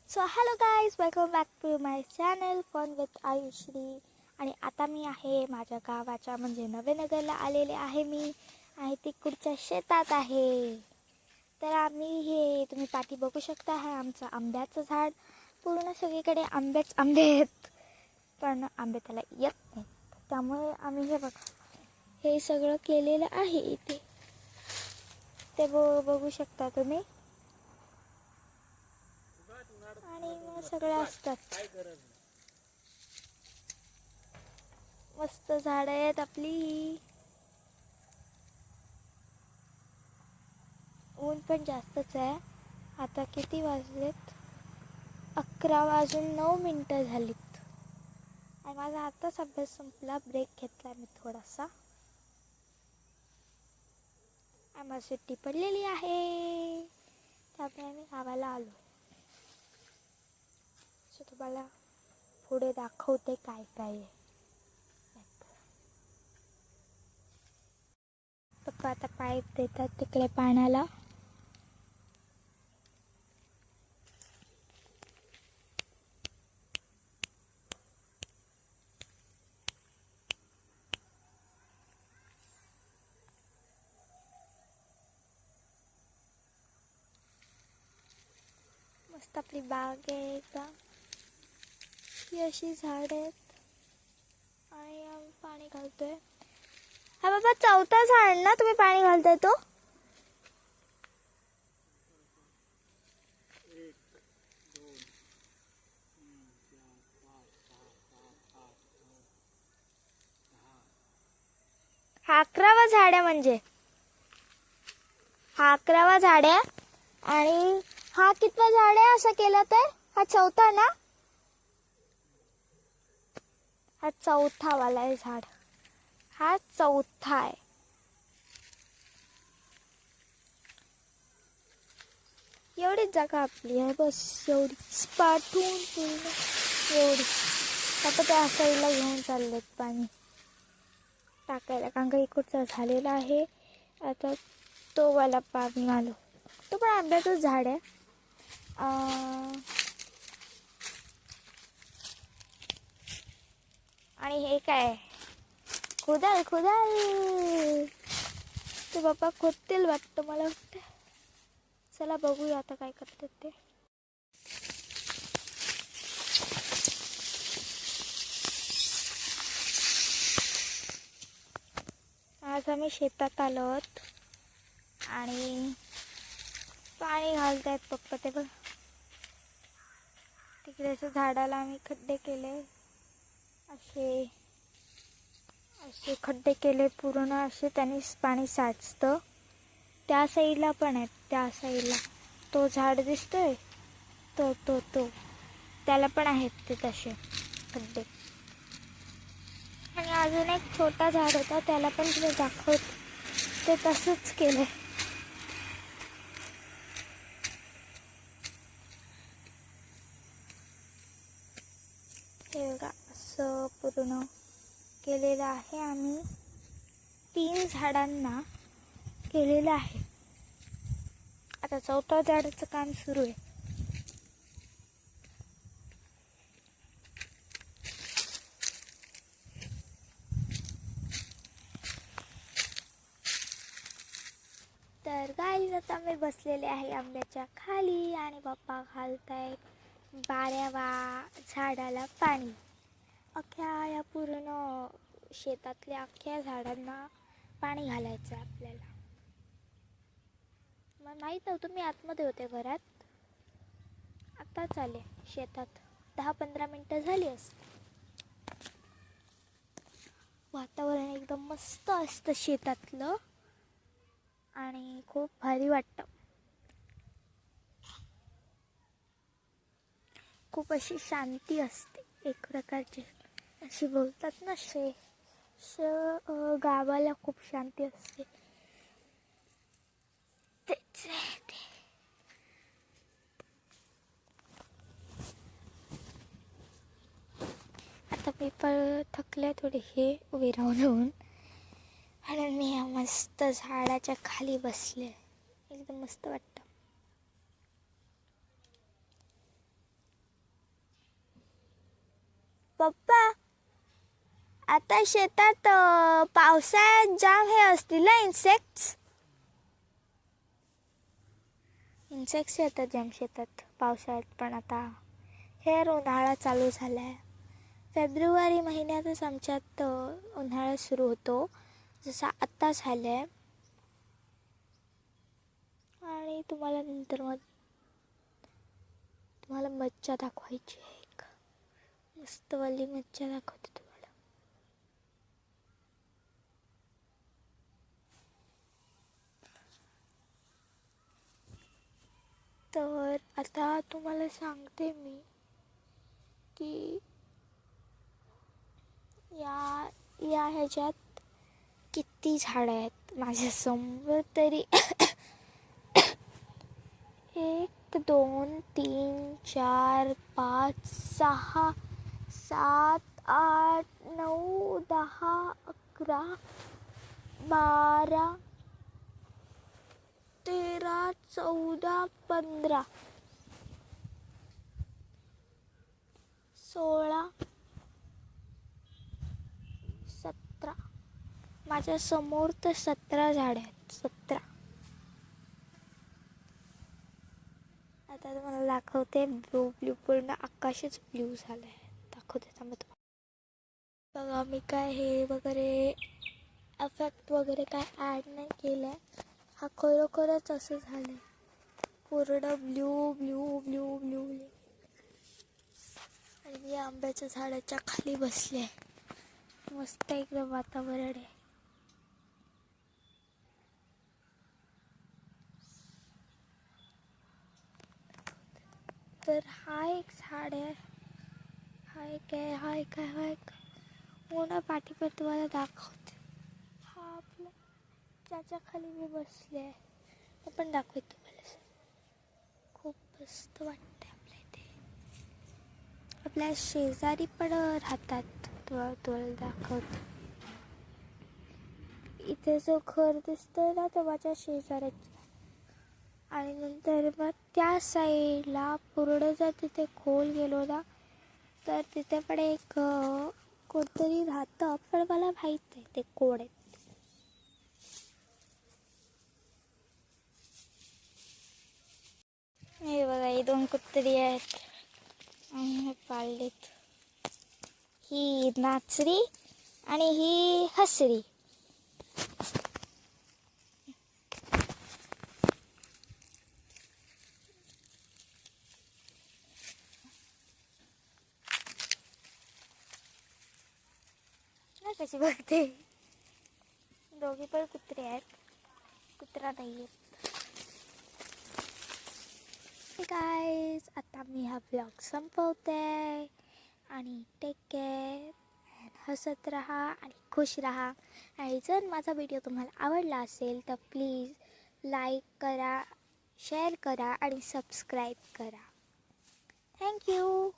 So hello guys, welcome back to my channel fun with Ayushree. आणि आता मी आहे माझ्या गावाच्या म्हणजे नवेनगरला आलेले आहे. मी आहे तिकडच्या शेतात आहे. तर आम्ही हे तुम्ही पाठी बघू शकता आहे आमचं आंब्याचं झाड. पूर्ण सगळीकडे आंबेच आंबे आहेत, पण आंबे त्याला येत नाही. त्यामुळे आम्ही हे बघा हे सगळं केलेलं आहे इथे. ते बघू शकता तुम्ही. आणि मग सगळे असतात, मस्त झाड आहेत आपली. ऊन पण जास्तच आहे. आता किती वाजलेत? 11:09 झालीत. आणि माझा आताच अभ्यास संपला. ब्रेक घेतला मी थोडासा. आम्हाला सुट्टी पडलेली आहे, त्यामुळे आम्ही गावाला आलो. सो तुम्हाला पुढे दाखवते काय काय आहे. पप्पा आता पाईप देतात तिकडे पाण्याला. मस्त आपली बाग आहे एकदम. ही अशी झाड आहेत आणि आम्ही पाणी घालतोय. हा बाबा, चौथा झाड ना तुम्ही पाणी घालताय तो? हा 11वा झाड आहे, म्हणजे हा 11वा झाड आहे. आणि हा कितवा झाड आहे असं केलं तर? हा चौथा ना? हा चौथा वाला आहे झाड. हा चौथा आहे. एवढीच जागा आपली आहे, बस एवढीच. पाठवून पूर्ण एवढी. आता त्या साईडला घेऊन चाललेत पाणी टाकायला, कारण का इकडचा झालेला आहे. आता तो वाला पाणी घालू. तो पण आंब्याचंच झाड आहे. आणि हे काय? खुदाल ते बाप्पा खोदतील वाटतं, मला वाटतं. चला बघूया आता काय करतात ते. आज आम्ही शेतात आलो आहोत आणि पाणी घालतायत पप्पा. ते बघ तिकडे असं झाडाला आम्ही खड्डे केले, असे असे खड्डे केले पूर्ण. असे त्यांनी पाणी साचतं. त्या साईडला पण आहेत, त्या साईडला तो झाड दिसतोय तो तो तो त्याला पण आहेत ते तसे खड्डे. आणि अजून एक छोटा झाड होता, त्याला पण तुम्ही दाखवत ते तसंच केलं. हे बघा असं पूर्ण केलेलं आहे. आम्ही 3 झाडांना केलेलं आहे. आता 4थ्या झाडाचं काम सुरू आहे. तर गाईज, आता मी बसलेले आहे आंब्याच्या खाली आणि पप्पा घालतायत 12व्या झाडाला पाणी. अख्ख्या या पूर्ण शेतातल्या अख्ख्या झाडांना पाणी घालायचं आहे आपल्याला. मला माहीत नव्हतं, मी आतमध्ये होते घरात. आताच आले शेतात, 10-15 मिनटं झाली असते. वातावरण एकदम मस्त असतं शेतातलं आणि खूप भारी वाटतं. खूप अशी शांती असते एक प्रकारची. अशी बोलतात ना, गावाला खूप शांती असते. तेच ते. आता मी पण थकले थोडे हे उभे राहून आणि मी मस्त झाडाच्या खाली बसले. एकदम मस्त वाटतं. पप्पा आता शेतात पावसाळ्यात जाम हे असतील ना इन्सेक्ट्स येतात जाम शेतात पावसाळ्यात. पण आता हेर उन्हाळा चालू झाला आहे. फेब्रुवारी महिन्यातच आमच्यात उन्हाळा सुरू होतो जसा आत्ता झाला आहे. आणि तुम्हाला नंतर मग तुम्हाला मज्जा दाखवायची आहे. एक मस्तवाली मज्जा दाखवते तुम्हाला. तर आता तुम्हाला सांगते मी की या ह्याच्यात किती झाडं आहेत माझ्यासमोर तरी 1 2 3 4 5 6 7 8 9 10 11 12 13 14 15 16 17 माझ्या समोर तर 17 झाडे आहेत. 17. आता तुम्हाला दाखवते. ब्लू पूर्ण आकाशच ब्ल्यू झालं आहे. दाखवते थांबा तुम्हाला. बघा मी काय हे वगैरे इफेक्ट वगैरे काय ॲड नाही केलं आहे. हा खरोखरच असं झालं आहे पूर्ण blue blue blue blue blue. आणि मी आंब्याच्या झाडाच्या खाली बसले आहे. मस्त एकदम वातावरण आहे. तर हा एक झाड आहे. हा एक पूर्ण पाठीवर तुम्हाला दाखवते. हा आपला ज्याच्या खाली मी बसले आहे तो पण दाखवते तुम्हाला. खूप मस्त वाटते आपल्या इथे. आपल्या शेजारी पण राहतात. तुम्हाला दाखवते. इथे जो घर दिसतोय ना तो माझ्या शेजाऱ्याचा. आणि नंतर मग त्या साईडला पूर्ण जर तिथे खोल गेलो ना तर तिथे पण एक कोणतरी राहतं. पण मला माहीत नाही ते कोण आहेत. हे बघा ही 2 कुत्री आहेत. हे पाळलेत. ही नाचरी आणि ही हसरी. कशी बघते. दोघी पण कुत्रे आहेत. कुत्रा नाही आहे. गाईज आता मी हा ब्लॉग संपवते आणि टेक केअर. हसत राहा आणि खुश राहा. आणि जर माझा व्हिडिओ तुम्हाला आवडला असेल तर प्लीज लाईक करा, शेअर करा आणि सबस्क्राईब करा. थँक्यू.